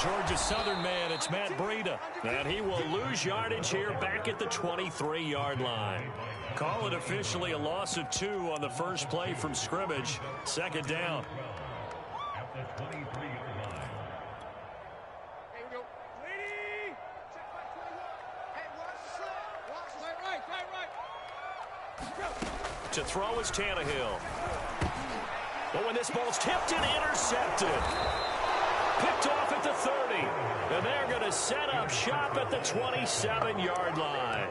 Georgia Southern man, it's Matt Breida. And he will lose yardage here back at the 23-yard line. Call it officially a loss of 2 on the first play from scrimmage. Second down. At the 23-yard line. Here we go. Lady! Check my 21. Hey, watch the slip. Watch the right. To throw is Tannehill. But when this ball's tipped and intercepted. Picked off at the 30. And they're going to set up shop at the 27-yard line.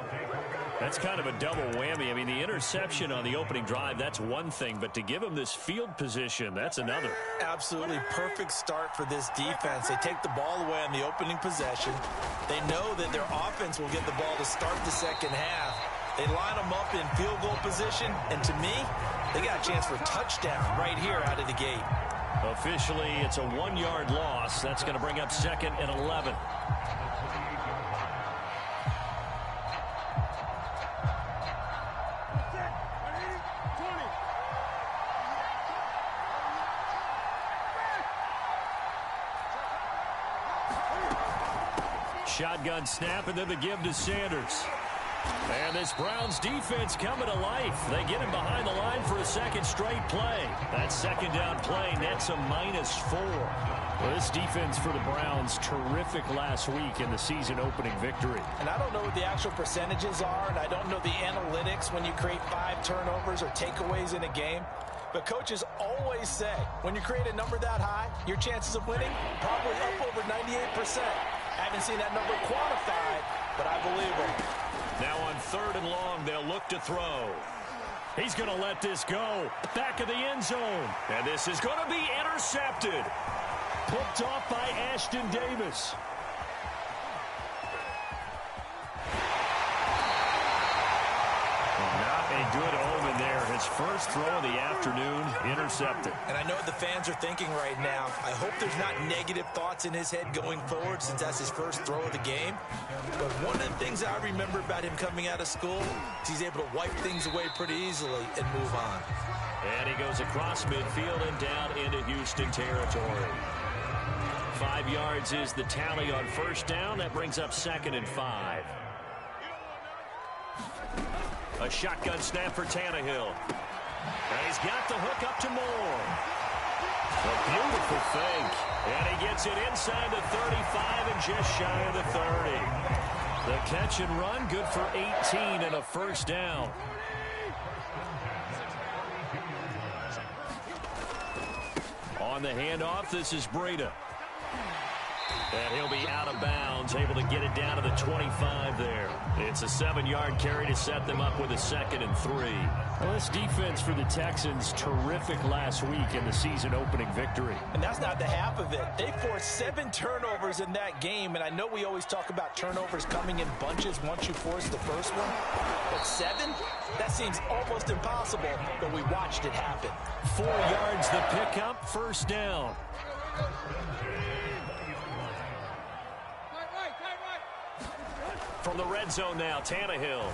That's kind of a double whammy. I mean, the interception on the opening drive, that's one thing. But to give them this field position, that's another. Absolutely perfect start for this defense. They take the ball away on the opening possession. They know that their offense will get the ball to start the second half. They line them up in field goal position. And to me, they got a chance for a touchdown right here out of the gate. Officially, it's a 1-yard loss. That's going to bring up 2nd and 11. Shotgun snap, and then the give to Sanders. And this Browns defense coming to life. They get him behind the line for a second straight play. That second down play nets a -4. Well, this defense for the Browns, terrific last week in the season opening victory. And I don't know what the actual percentages are, and I don't know the analytics when you create 5 turnovers or takeaways in a game. But coaches always say, when you create a number that high, your chances of winning probably up over 98%. I haven't seen that number quantified, but I believe it. Now on 3rd and long, they'll look to throw. He's going to let this go. Back of the end zone. And this is going to be intercepted. Picked off by Ashton Davis. Not a good omen there. His first throw of the afternoon, intercepted. And I know what the fans are thinking right now. I hope there's not negative thoughts in his head going forward since that's his first throw of the game. But one of the things I remember about him coming out of school is he's able to wipe things away pretty easily and move on. And he goes across midfield and down into Houston territory. 5 yards is the tally on first down. That brings up 2nd and 5. A shotgun snap for Tannehill. And he's got the hook up to Moore. A beautiful fake. And he gets it inside the 35 and just shy of the 30. The catch and run, good for 18 and a first down. On the handoff, this is Breida. And he'll be out of bounds, able to get it down to the 25 there. It's a 7-yard carry to set them up with a 2nd and 3. Well, this defense for the Texans, terrific last week in the season opening victory. And that's not the half of it. They forced 7 turnovers in that game, and I know we always talk about turnovers coming in bunches once you force the first one. But 7? That seems almost impossible, but we watched it happen. 4 yards the pickup, first down. From the red zone now, Tannehill.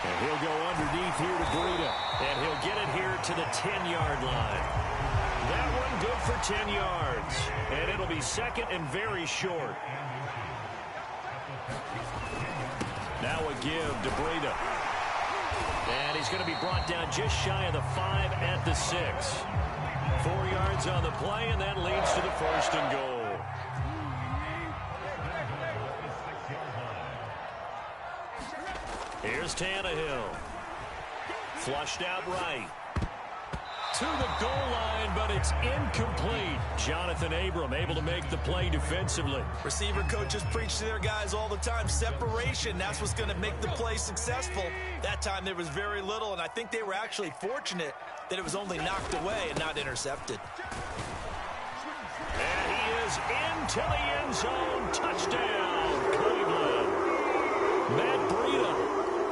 And he'll go underneath here to Breida. And he'll get it here to the 10-yard line. That one good for 10 yards. And it'll be 2nd and very short. Now a give to Breida. And he's going to be brought down just shy of the 5 at the 6. 4 yards on the play, and that leads to the 1st and goal. Here's Tannehill. Flushed out right. To the goal line, but it's incomplete. Jonathan Abram able to make the play defensively. Receiver coaches preach to their guys all the time. Separation, that's what's going to make the play successful. That time there was very little, and I think they were actually fortunate that it was only knocked away and not intercepted. And he is into the end zone. Touchdown, Cleveland. Matt Breida,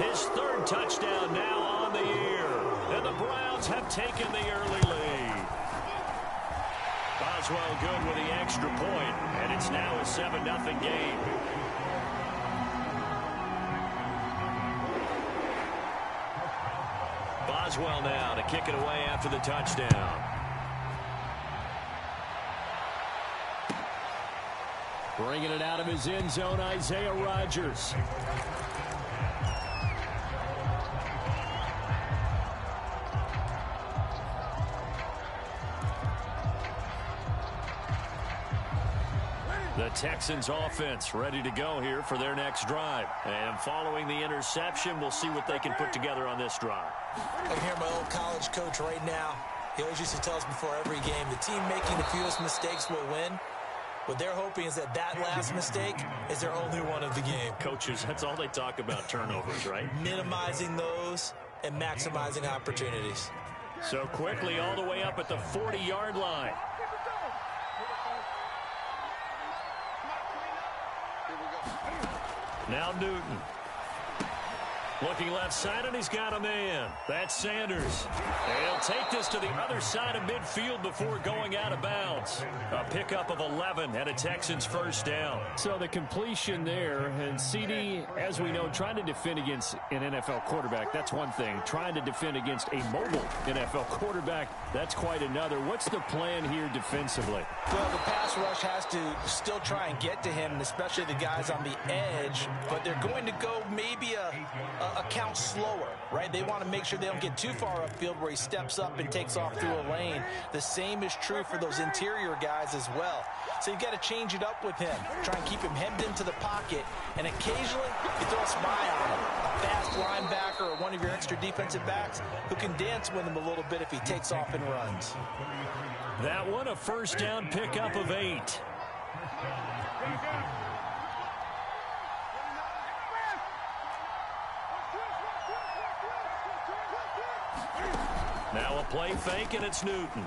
his 3rd touchdown now on the year. And the Browns have taken the early lead. Boswell good with the extra point, and it's now a 7-0 game. Boswell now to kick it away after the touchdown. Bringing it out of his end zone, Isaiah Rodgers. The Texans offense ready to go here for their next drive. And following the interception, we'll see what they can put together on this drive. I can hear my old college coach right now. He always used to tell us before every game, the team making the fewest mistakes will win. What they're hoping is that last mistake is their only one of the game. Coaches, that's all they talk about, turnovers, right? Minimizing those and maximizing opportunities. So quickly all the way up at the 40-yard line. Now Newton. Looking left side, and he's got a man. That's Sanders. And he'll take this to the other side of midfield before going out of bounds. A pickup of 11 and a Texans first down. So the completion there, and CD, as we know, trying to defend against an NFL quarterback, that's one thing. Trying to defend against a mobile NFL quarterback, that's quite another. What's the plan here defensively? Well, the pass rush has to still try and get to him, especially the guys on the edge, but they're going to go maybe a count slower, right? They want to make sure they don't get too far upfield where he steps up and takes off through a lane. The same is true for those interior guys as well. So you've got to change it up with him. Try and keep him hemmed into the pocket, and occasionally you throw a spy on him. A fast linebacker or one of your extra defensive backs who can dance with him a little bit if he takes off and runs. That one a first down pickup of 8. Now a play fake, and it's Newton.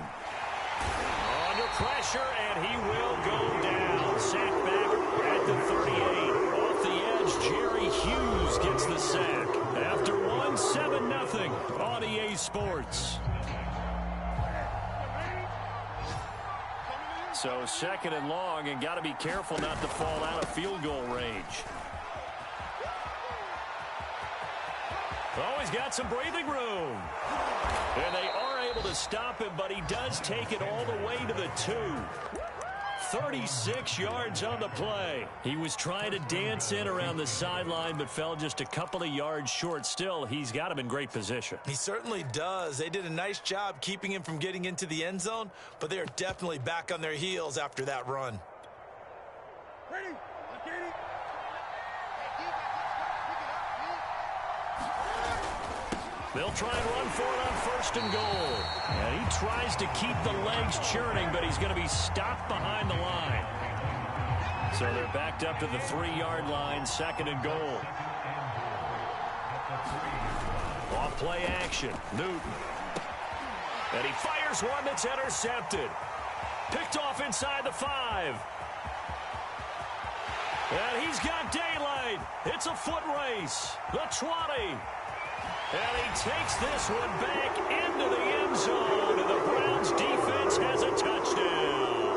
Under pressure, and he will go down. Sack back at the 38. Off the edge, Jerry Hughes gets the sack. After 7-0 on EA Sports. So second and long, and got to be careful not to fall out of field goal range. Oh, he's got some breathing room. And they are able to stop him, but he does take it all the way to the 2. 36 yards on the play. He was trying to dance in around the sideline, but fell just a couple of yards short. Still, he's got him in great position. He certainly does. They did a nice job keeping him from getting into the end zone, but they're definitely back on their heels after that run. Ready? Ready? They'll try and run for it on first and goal. And he tries to keep the legs churning, but he's going to be stopped behind the line. So they're backed up to the 3-yard line, second and goal. Off play action, Newton. And he fires one that's intercepted. Picked off inside the 5. And he's got daylight. It's a foot race. The 20. And he takes this one back into the end zone, and the Browns defense has a touchdown.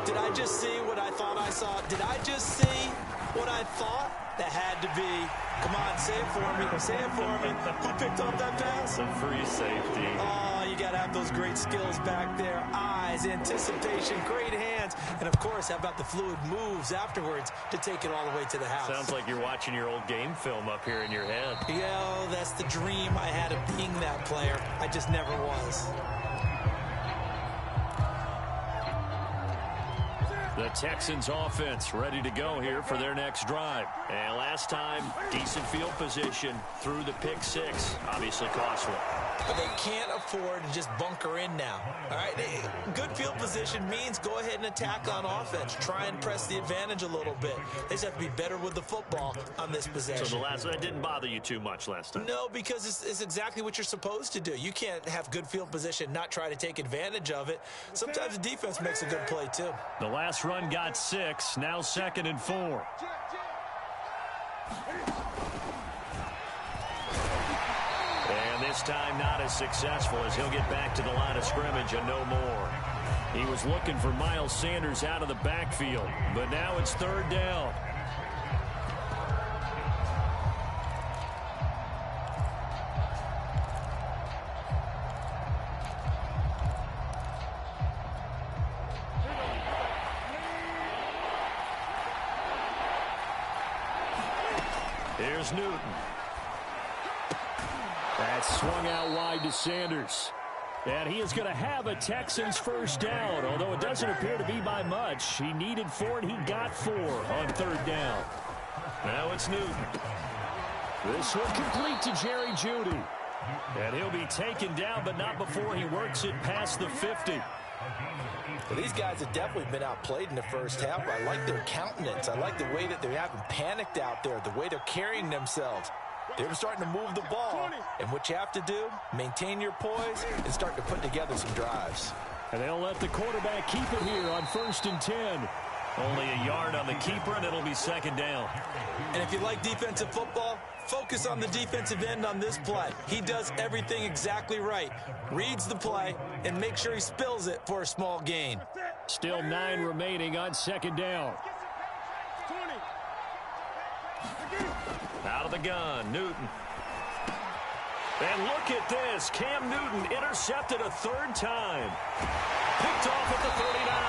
Did I just see what I thought I saw? Did I just see what I thought? That had to be. Come on, say it for me. Say it for me. Who picked up that pass? A free safety. Oh, you got to have those great skills back there. Eyes, anticipation, great hands. And, of course, how about the fluid moves afterwards to take it all the way to the house? Sounds like you're watching your old game film up here in your head. Yeah, that's the dream I had of being that player. I just never was. The Texans offense ready to go here for their next drive. And last time, decent field position through the pick 6. Obviously costly. But they can't afford to just bunker in now. All right, good field position means go ahead and attack on offense. Try and press the advantage a little bit. They just have to be better with the football on this possession. So that didn't bother you too much last time? No, because it's exactly what you're supposed to do. You can't have good field position, not try to take advantage of it. Sometimes the defense makes a good play, too. The last run got 6, now second and 4. And this time not as successful as he'll get back to the line of scrimmage and no more. He was looking for Miles Sanders out of the backfield, but now it's third down. Here's Newton. That's swung out wide to Sanders. And he is going to have a Texans first down, although it doesn't appear to be by much. He needed 4, and he got 4 on third down. Now it's Newton. This one complete to Jerry Jeudy. And he'll be taken down, but not before he works it past the 50. Well, these guys have definitely been outplayed in the first half. I like their countenance. I like the way that they haven't panicked out there, the way they're carrying themselves. They're starting to move the ball, and what you have to do, maintain your poise and start to put together some drives. And they'll let the quarterback keep it here on 1st and 10. Only a yard on the keeper, and it'll be second down. And if you like defensive football, focus on the defensive end on this play. He does everything exactly right. Reads the play and makes sure he spills it for a small gain. Still 9 remaining on second down. Out of the gun, Newton. And look at this. Cam Newton intercepted a 3rd time. Picked off at the 39.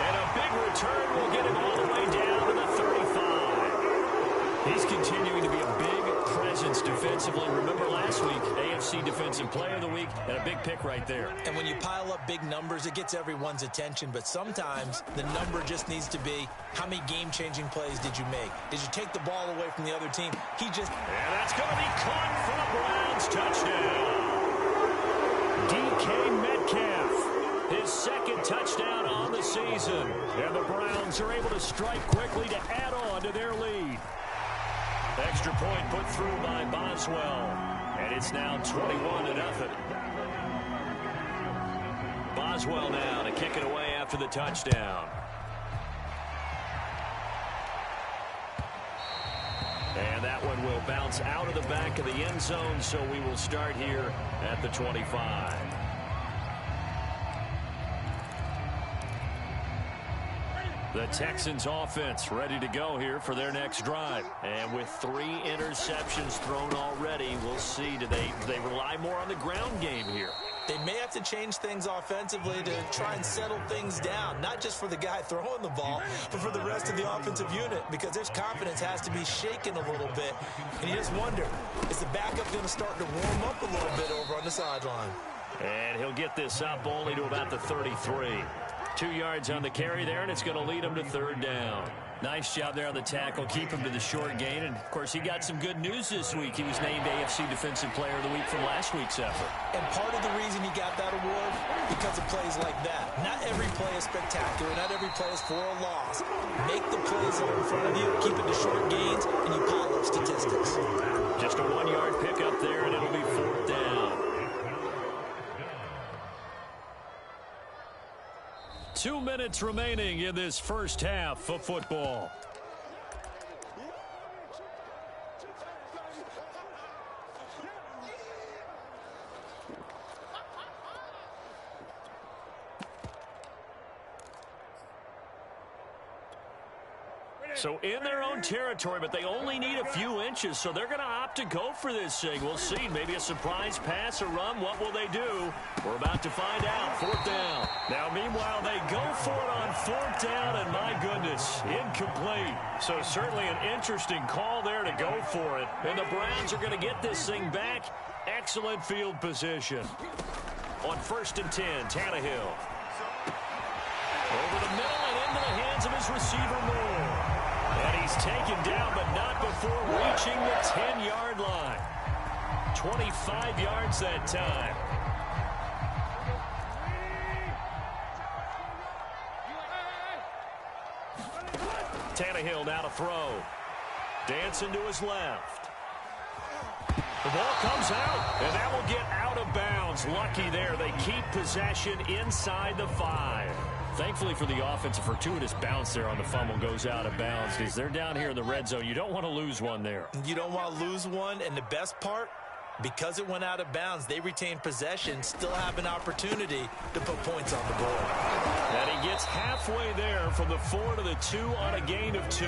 And a big return will get him all the way down to the 35. He's continuing to be a big presence defensively. Remember last week, AFC Defensive Player of the Week, and a big pick right there. And when you pile up big numbers, it gets everyone's attention. But sometimes the number just needs to be, how many game-changing plays did you make? Did you take the ball away from the other team? And that's going to be caught for the Browns. Touchdown. DK Metcalf, his 2nd touchdown on the season. And the Browns are able to strike quickly to add on to their lead. Extra point put through by Boswell. And it's now 21-0. Boswell now to kick it away after the touchdown. And that one will bounce out of the back of the end zone, so we will start here at the 25. The Texans offense ready to go here for their next drive. And with 3 interceptions thrown already, we'll see, do they rely more on the ground game here? They may have to change things offensively to try and settle things down, not just for the guy throwing the ball, but for the rest of the offensive unit, because their confidence has to be shaken a little bit. And you just wonder, is the backup going to start to warm up a little bit over on the sideline? And he'll get this up only to about the 33. 2 yards on the carry there, and it's going to lead him to 3rd down. Nice job there on the tackle. Keep him to the short gain. And, of course, he got some good news this week. He was named AFC Defensive Player of the Week from last week's effort. And part of the reason he got that award, because of plays like that. Not every play is spectacular. Not every play is for a loss. Make the plays that are in front of you, keep it to short gains, and you pile up statistics. Just a 1-yard pickup there, and it'll be 4th down. 2 minutes remaining in this first half of football. So in their own territory, but they only need a few inches, so they're going to opt to go for this thing. We'll see. Maybe a surprise pass or run. What will they do? We're about to find out. 4th down. Now, meanwhile, they go for it on 4th down, and my goodness, incomplete. So certainly an interesting call there to go for it. And the Browns are going to get this thing back. Excellent field position. On 1st and 10, Tannehill. Over the middle and into the hands of his receiver, Moore. And he's taken down, but not before reaching the 10-yard line. 25 yards that time. Tannehill now to throw. Dancing to his left. The ball comes out, and that will get out of bounds. Lucky there. They keep possession inside the 5. Thankfully for the offense, a fortuitous bounce there on the fumble goes out of bounds because they're down here in the red zone. You don't want to lose one there. You don't want to lose one, and the best part, because it went out of bounds, they retain possession, still have an opportunity to put points on the board. And he gets halfway there from the 4 to the 2 on a gain of 2.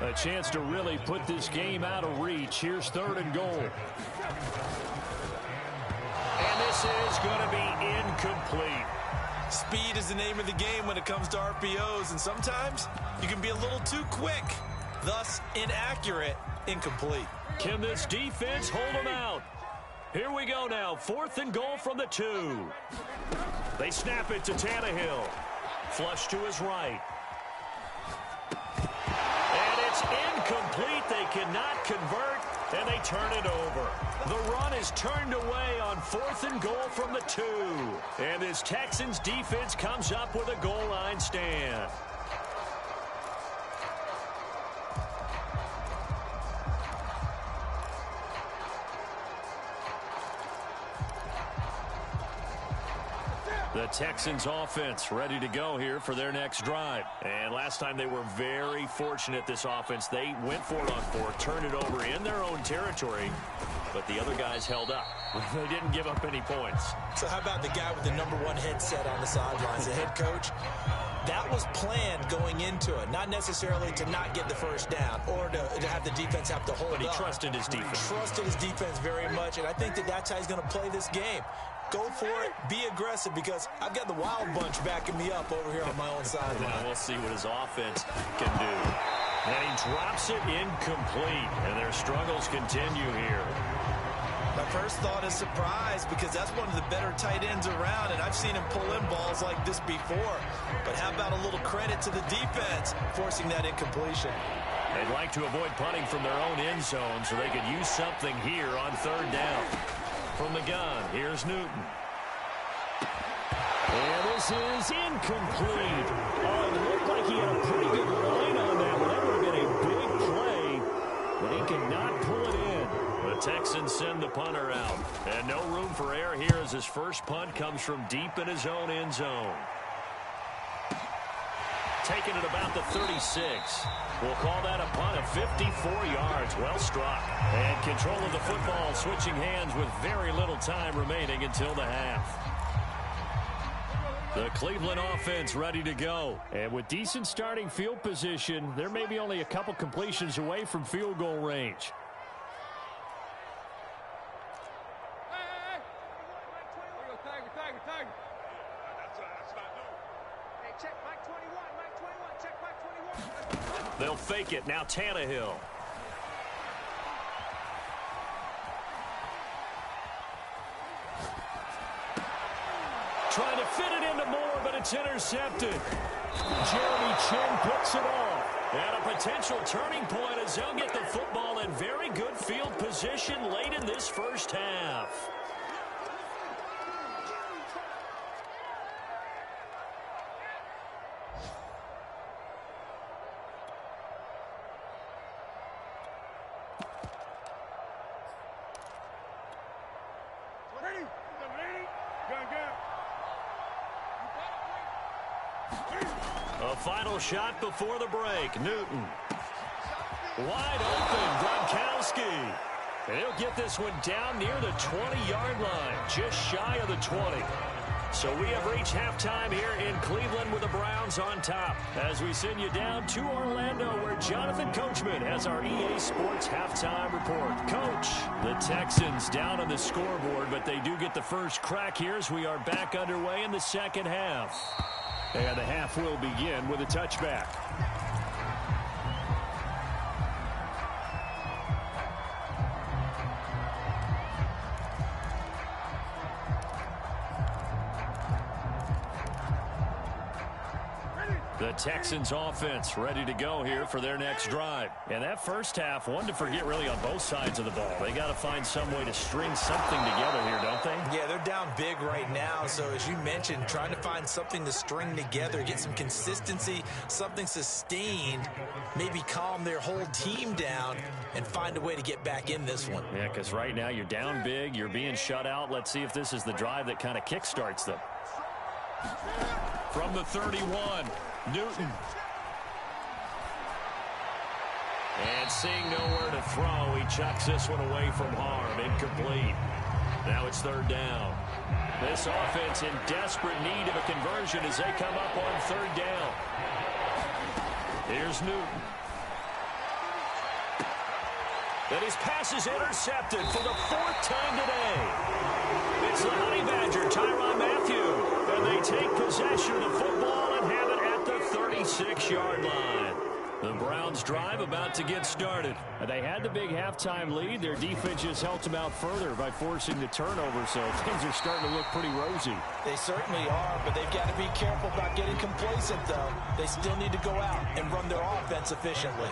A chance to really put this game out of reach. Here's 3rd and goal. And this is going to be incomplete. Speed is the name of the game when it comes to RPOs, and sometimes you can be a little too quick. thus inaccurate, incomplete. Can this defense hold them out? Here we go now. 4th and goal from the 2. They snap it to Tannehill. Flush to his right. And it's incomplete. They cannot convert, and they turn it over. The run is turned away on 4th and goal from the 2. And this Texans defense comes up with a goal line stand. The Texans offense ready to go here for their next drive. And last time they were very fortunate, this offense. They went for it on 4th, turned it over in their own territory, but the other guys held up. They didn't give up any points. So how about the guy with the #1 headset on the sidelines, the head coach? That was planned going into it, not necessarily to not get the first down or to have the defense have to hold up. But he trusted his defense. He trusted his defense very much, and I think that's how he's going to play this game. Go for it, be aggressive, because I've got the wild bunch backing me up over here on my own sideline. Now we'll see what his offense can do. And he drops it incomplete, and their struggles continue here. My first thought is surprise, because that's one of the better tight ends around, and I've seen him pull in balls like this before. But how about a little credit to the defense forcing that incompletion? They'd like to avoid punting from their own end zone so they could use something here on 3rd down. From the gun, here's Newton. And this is incomplete. Oh, it looked like he had a pretty good line on that one. That would have been a big play, but he cannot pull it in. The Texans send the punter out. And no room for error here as his first punt comes from deep in his own end zone. Taking it about the 36. We'll call that a punt of 54 yards. Well struck. And control of the football switching hands with very little time remaining until the half. The Cleveland offense ready to go. And with decent starting field position, they're maybe only a couple completions away from field goal range. They'll fake it. Now Tannehill. Trying to fit it into Moore, but it's intercepted. Jeremy Chin picks it off. And a potential turning point as they'll get the football in very good field position late in this first half. A final shot before the break. Newton. Wide open. Gronkowski. And he'll get this one down near the 20-yard line. Just shy of the 20. So we have reached halftime here in Cleveland with the Browns on top. As we send you down to Orlando, where Jonathan Coachman has our EA Sports halftime report. Coach, the Texans down on the scoreboard, but they do get the first crack here as we are back underway in the second half. And the half will begin with a touchback. The Texans offense ready to go here for their next drive. And that first half, one to forget really on both sides of the ball. They got to find some way to string something together here, don't they? Yeah, they're down big right now. So as you mentioned, trying to find something to string together, get some consistency, something sustained, maybe calm their whole team down and find a way to get back in this one. Yeah, because right now you're down big, you're being shut out. Let's see if this is the drive that kind of kickstarts them. From the 31, Newton. And seeing nowhere to throw, he chucks this one away from harm. Incomplete. Now it's third down. This offense in desperate need of a conversion as they come up on third down. Here's Newton. And his pass is intercepted for the fourth time today. It's the Honey Badger, Tyrann Mathieu. And they take possession of the football and have it at the 36-yard line. The Browns drive about to get started. They had the big halftime lead. Their defense just helped them out further by forcing the turnover, so things are starting to look pretty rosy. They certainly are, but they've got to be careful about getting complacent, though. They still need to go out and run their offense efficiently.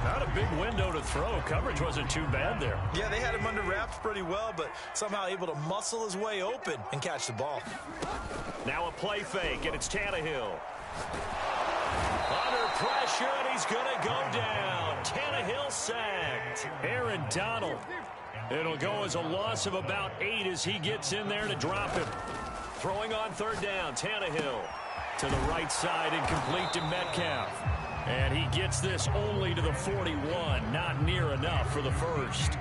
Not a big window to throw. Coverage wasn't too bad there. Yeah, they had him under wraps pretty well, but somehow able to muscle his way open and catch the ball. Now a play fake, and it's Tannehill. Under pressure, and he's going to go down. Tannehill sacked. Aaron Donald. It'll go as a loss of about 8 as he gets in there to drop him. Throwing on third down, Tannehill. To the right side, incomplete to Metcalf. And he gets this only to the 41. Not near enough for the first.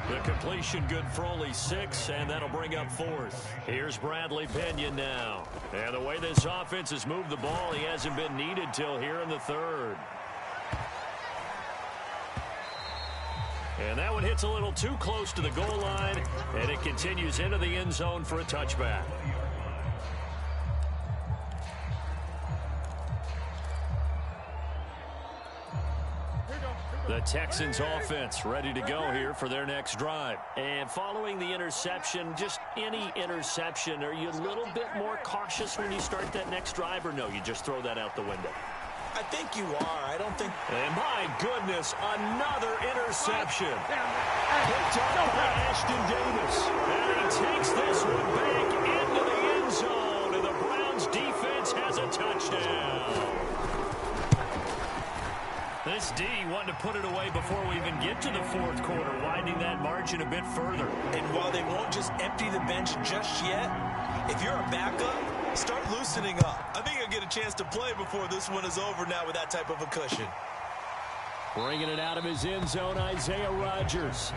The completion good for only 6, and that'll bring up 4th. Here's Bradley Pinion now. And the way this offense has moved the ball, he hasn't been needed till here in the 3rd. And that one hits a little too close to the goal line, and it continues into the end zone for a touchback. The Texans offense ready to go here for their next drive. And following the interception, just any interception, are you a little bit more cautious when you start that next drive, or no, you just throw that out the window? I think you are. I don't think... And my goodness, another interception. Picked up by Ashton Davis. And he takes this one back into the end zone, and the Browns defense has a touchdown. This D wanting to put it away before we even get to the 4th quarter, widening that margin a bit further. And while they won't just empty the bench just yet, if you're a backup, start loosening up. I think you'll get a chance to play before this one is over now with that type of a cushion. Bringing it out of his end zone, Isaiah Rodgers.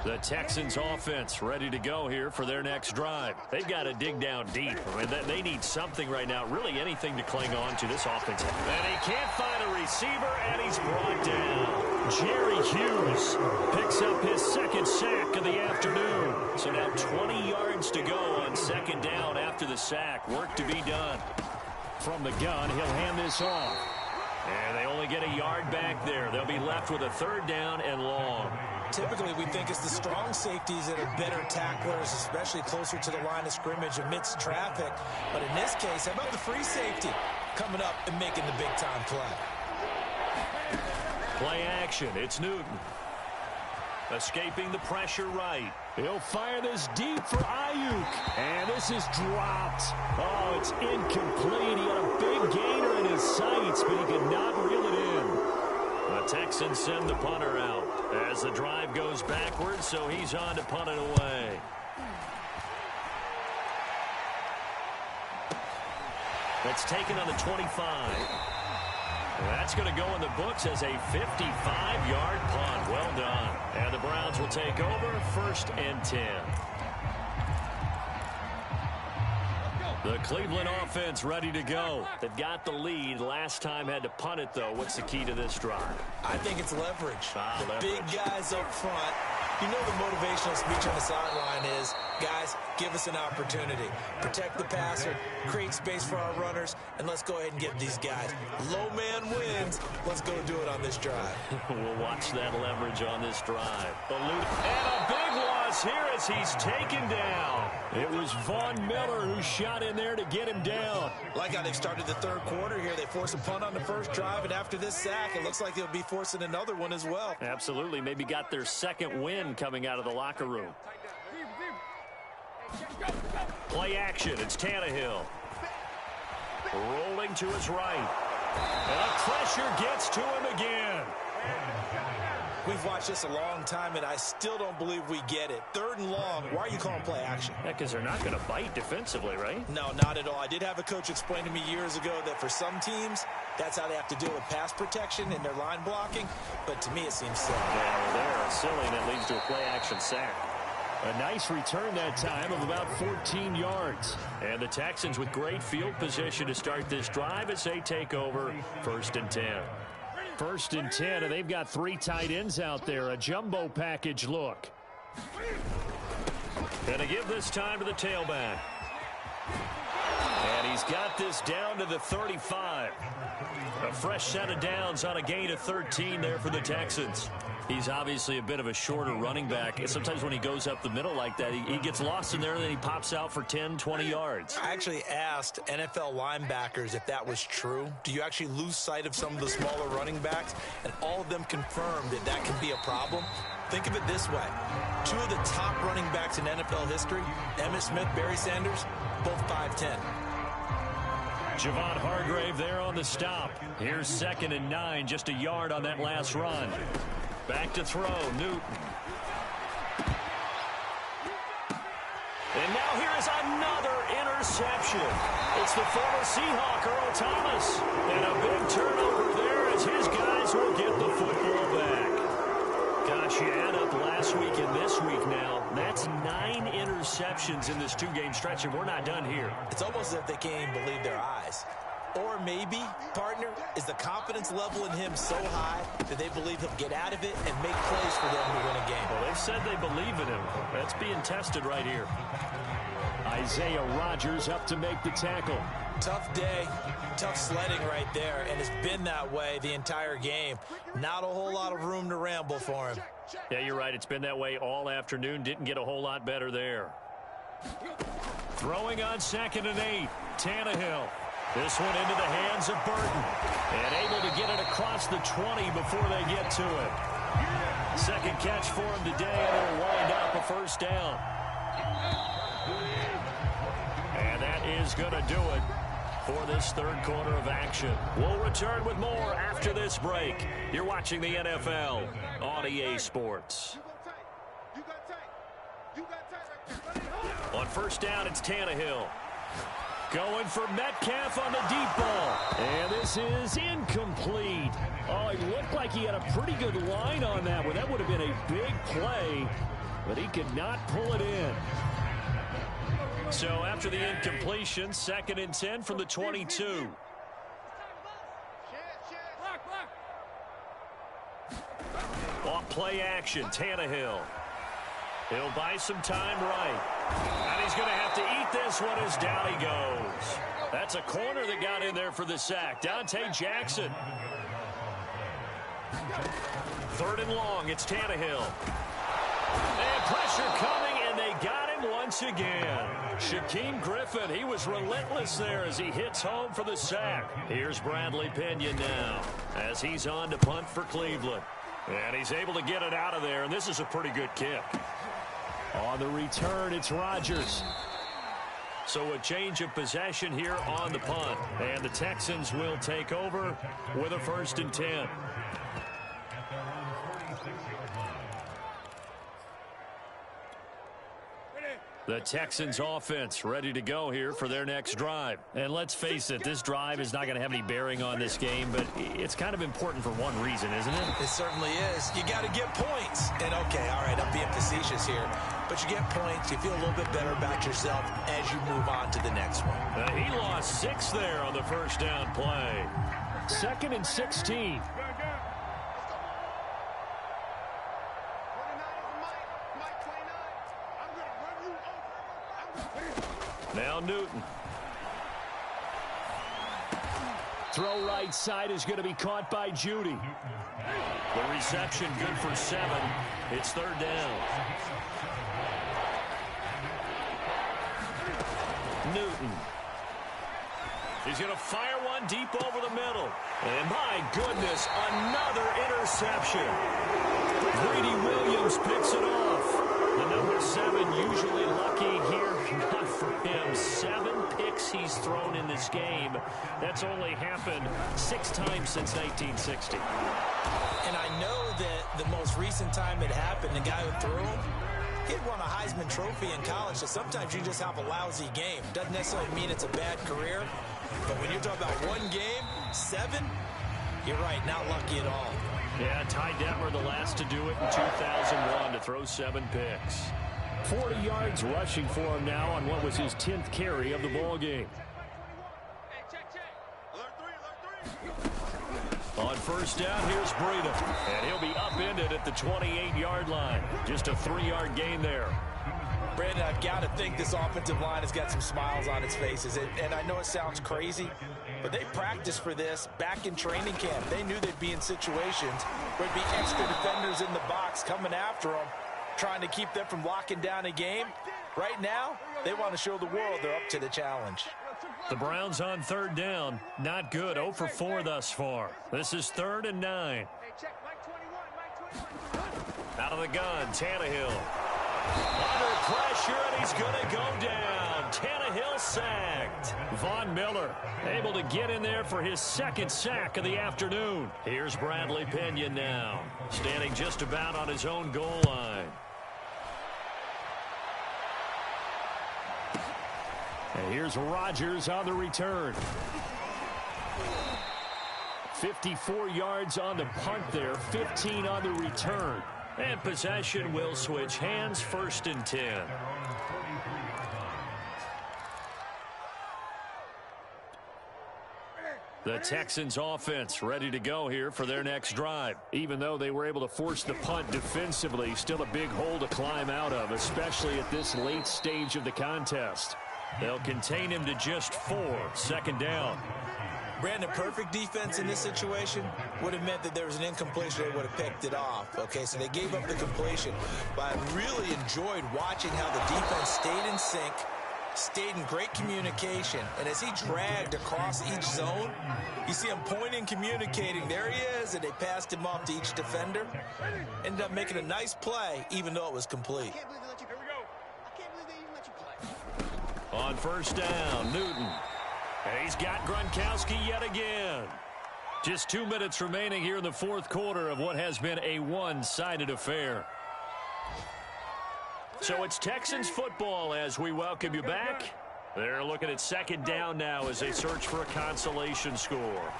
The Texans offense ready to go here for their next drive. They've got to dig down deep. I mean, they need something right now, really anything to cling on to this offense. And he can't find a receiver, and he's brought down. Jerry Hughes picks up his 2nd sack of the afternoon. So now 20 yards to go on 2nd down after the sack. Work to be done. From the gun, he'll hand this off. And they only get a yard back there. They'll be left with a 3rd down and long. Typically, we think it's the strong safeties that are better tacklers, especially closer to the line of scrimmage amidst traffic. But in this case, how about the free safety coming up and making the big-time play? Play action. It's Newton. Escaping the pressure right. He'll fire this deep for Ayuk. And this is dropped. Oh, it's incomplete. He had a big gainer in his sights, but he could not reel it in. The Texans send the punter out as the drive goes backwards, so he's on to punt it away. That's taken on the 25. That's going to go in the books as a 55-yard punt. Well done. And the Browns will take over 1st and 10. The Cleveland offense ready to go. They've got the lead. Last time had to punt it, though. What's the key to this drive? I think it's leverage. Leverage. Big guys up front. You know the motivational speech on the sideline is, guys, give us an opportunity. Protect the passer, create space for our runners, and let's go ahead and get these guys. Low man wins. Let's go do it on this drive. We'll watch that leverage on this drive. And a big loss here as he's taken down. It was Von Miller who shot in there to get him down. Like how they've started the 3rd quarter here. They force a punt on the 1st drive, and after this sack, it looks like they'll be forcing another one as well. Absolutely. Maybe got their 2nd win coming out of the locker room. Play action. It's Tannehill. Rolling to his right. And the pressure gets to him again. We've watched this a long time, and I still don't believe we get it. 3rd and long. Why are you calling play action? Yeah, because they're not going to bite defensively, right? No, not at all. I did have a coach explain to me years ago that for some teams, that's how they have to deal with pass protection and their line blocking. But to me, it seems silly. Yeah, well, they're silly, and it leads to a play action sack. A nice return that time of about 14 yards. And the Texans with great field position to start this drive as they take over 1st and 10. First and 10, and they've got 3 tight ends out there. A jumbo package look. Gonna give this time to the tailback. And he's got this down to the 35. A fresh set of downs on a gain of 13 there for the Texans. He's obviously a bit of a shorter running back. And sometimes when he goes up the middle like that, he gets lost in there, and then he pops out for 10, 20 yards. I actually asked NFL linebackers if that was true. Do you actually lose sight of some of the smaller running backs? And all of them confirmed that that can be a problem. Think of it this way. 2 of the top running backs in NFL history, Emmitt Smith, Barry Sanders, both 5'10". Javon Hargrave there on the stop. Here's 2nd and 9, just a yard on that last run. Back to throw, Newton. And now here is another interception. It's the former Seahawk, Earl Thomas. And a big turnover there as his guys will get the football back. Gosh, you add up last week and this week now. That's 9 interceptions in this 2-game stretch, and we're not done here. It's almost as if they can't even believe their eyes. Or maybe, partner, is the confidence level in him so high that they believe he'll get out of it and make plays for them to win a game. Well, they've said they believe in him. That's being tested right here. Isaiah Rodgers up to make the tackle. Tough day, tough sledding right there, and it's been that way the entire game. Not a whole lot of room to ramble for him. Yeah, you're right. It's been that way all afternoon. Didn't get a whole lot better there. Throwing on 2nd and 8, Tannehill. This one into the hands of Burton. And able to get it across the 20 before they get to it. Second catch for him today, and it'll wind up a first down. And that is going to do it for this 3rd quarter of action. We'll return with more after this break. You're watching the NFL on EA Sports. On first down, it's Tannehill. Going for Metcalf on the deep ball. And this is incomplete. Oh, he looked like he had a pretty good line on that one. That would have been a big play, but he could not pull it in. So after the incompletion, 2nd and 10 from the 22. Off play action, Tannehill. He'll buy some time right. And he's going to have to eat this one as down he goes. That's a corner that got in there for the sack. Dante Jackson. 3rd and long, it's Tannehill. And pressure coming, and they got him once again. Shaquem Griffin, he was relentless there as he hits home for the sack. Here's Bradley Pena now as he's on to punt for Cleveland. And he's able to get it out of there, and this is a pretty good kick. On the return, it's Rodgers. So a change of possession here on the punt. And the Texans will take over with a 1st and 10. The Texans offense ready to go here for their next drive. And let's face it, this drive is not going to have any bearing on this game, but it's kind of important for one reason, isn't it? It certainly is. You got to get points. And okay, all right, I'm being facetious here, but you get points, you feel a little bit better about yourself as you move on to the next one. He lost 6 there on the first down play. 2nd and 16. Now Newton. Throw right side is going to be caught by Judy. The reception good for 7. It's 3rd down. Newton. He's going to fire one deep over the middle. And my goodness, another interception. Greedy Williams picks it off. The number 7 usually lucky here. Not for him. 7 picks he's thrown in this game. That's only happened 6 times since 1960. And I know that the most recent time it happened, the guy who threw him, he won a Heisman Trophy in college, so sometimes you just have a lousy game. Doesn't necessarily mean it's a bad career, but when you're talking about one game, 7, you're right, not lucky at all. Yeah, Ty Detmer, the last to do it in 2001 to throw 7 picks. 40 yards rushing for him now on what was his 10th carry of the ball game. On first down, here's Breida. And he'll be upended at the 28-yard line. Just a 3-yard gain there. Brandon, I've got to think this offensive line has got some smiles on its faces. And I know it sounds crazy, but they practiced for this back in training camp. They knew they'd be in situations where there'd be extra defenders in the box coming after them, trying to keep them from locking down a game. Right now, they want to show the world they're up to the challenge. The Browns on third down. Not good. 0 for 4 thus far. This is 3rd and 9. Out of the gun, Tannehill. Under pressure, and he's going to go down. Tannehill sacked. Von Miller able to get in there for his 2nd sack of the afternoon. Here's Bradley Pinion now, standing just about on his own goal line. And here's Rodgers on the return. 54 yards on the punt there, 15 on the return. And possession will switch hands, 1st and 10. The Texans offense ready to go here for their next drive. Even though they were able to force the punt defensively, still a big hole to climb out of, especially at this late stage of the contest. They'll contain him to just 4, 2nd down. Brandon, perfect defense in this situation would have meant that there was an incompletion. They would have picked it off. Okay, so they gave up the completion. But I really enjoyed watching how the defense stayed in sync, stayed in great communication. And as he dragged across each zone, you see him pointing, communicating. There he is, and they passed him off to each defender. Ended up making a nice play, even though it was complete. On first down, Newton. And he's got Gronkowski yet again. Just 2 minutes remaining here in the 4th quarter of what has been a one-sided affair. So it's Texans football as we welcome you back. They're looking at 2nd down now as they search for a consolation score.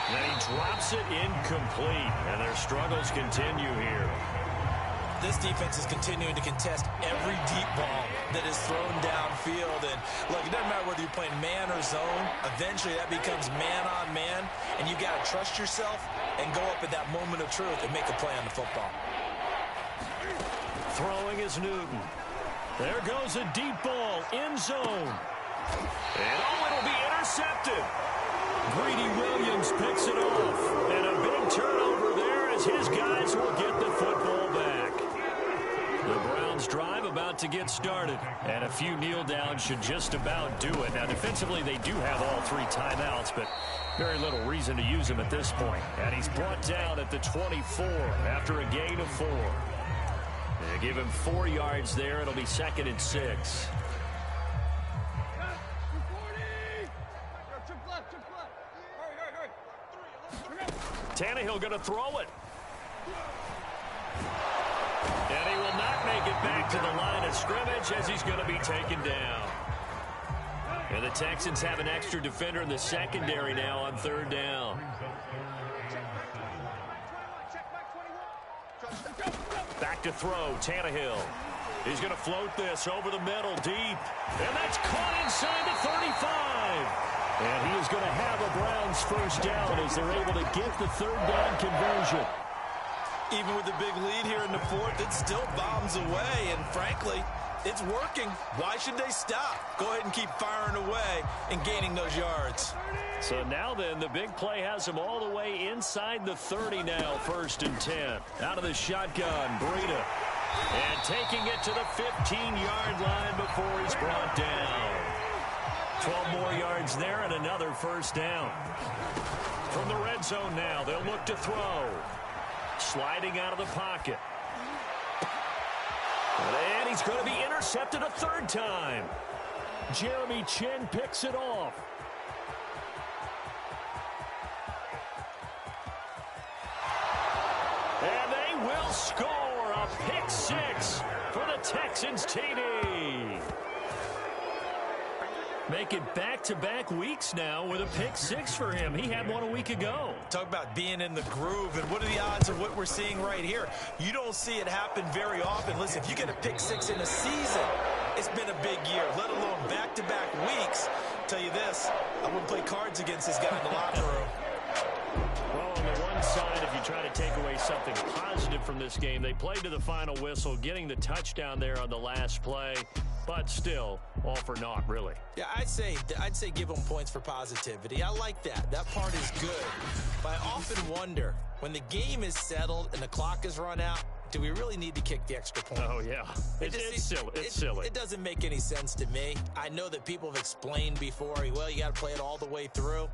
Then he drops it incomplete, and their struggles continue here. This defense is continuing to contest every deep ball that is thrown downfield. And look, it doesn't matter whether you're playing man or zone. Eventually that becomes man on man, and you got to trust yourself and go up at that moment of truth and make a play on the football. Throwing is Newton. There goes a deep ball, end zone. And it'll be intercepted. Greedy Williams picks it off. And a big turnover there as his guys will get the football back. The Browns drive about to get started. And a few kneel downs should just about do it. Now, defensively, they do have all 3 timeouts, but very little reason to use them at this point. And he's brought down at the 24 after a gain of 4. They give him 4 yards there. It'll be 2nd and 6. Tannehill going to throw it. And he will not make it back to the line of scrimmage as he's going to be taken down. And the Texans have an extra defender in the secondary now on 3rd down. Back to throw, Tannehill. He's going to float this over the middle, deep. And that's caught inside the 35. And he is going to have a Browns 1st down as they're able to get the 3rd down conversion. Even with the big lead here in the 4th, it still bombs away. And frankly, it's working. Why should they stop? Go ahead and keep firing away and gaining those yards. So now then, the big play has him all the way inside the 30 now, 1st and 10. Out of the shotgun, Breida. And taking it to the 15-yard line before he's brought down. 12 more yards there and another 1st down. From the red zone now, they'll look to throw. Sliding out of the pocket. And he's going to be intercepted a 3rd time. Jeremy Chin picks it off. And they will score a pick 6 for the Texans TD. Make it back-to-back weeks now with a pick 6 for him. He had one a week ago. Talk about being in the groove, and what are the odds of what we're seeing right here? You don't see it happen very often. Listen, if you get a pick 6 in a season, it's been a big year, let alone back-to-back weeks. Tell you this, I wouldn't play cards against this guy in the locker room. Well, on the one side, if you try to take away something positive from this game, they played to the final whistle, getting the touchdown there on the last play, but still, all for naught, really. Yeah, I'd say give them points for positivity. I like that. That part is good. But I often wonder, when the game is settled and the clock is run out, do we really need to kick the extra point? Oh, yeah. It's silly. It's silly. It doesn't make any sense to me. I know that people have explained before, well, you got to play it all the way through.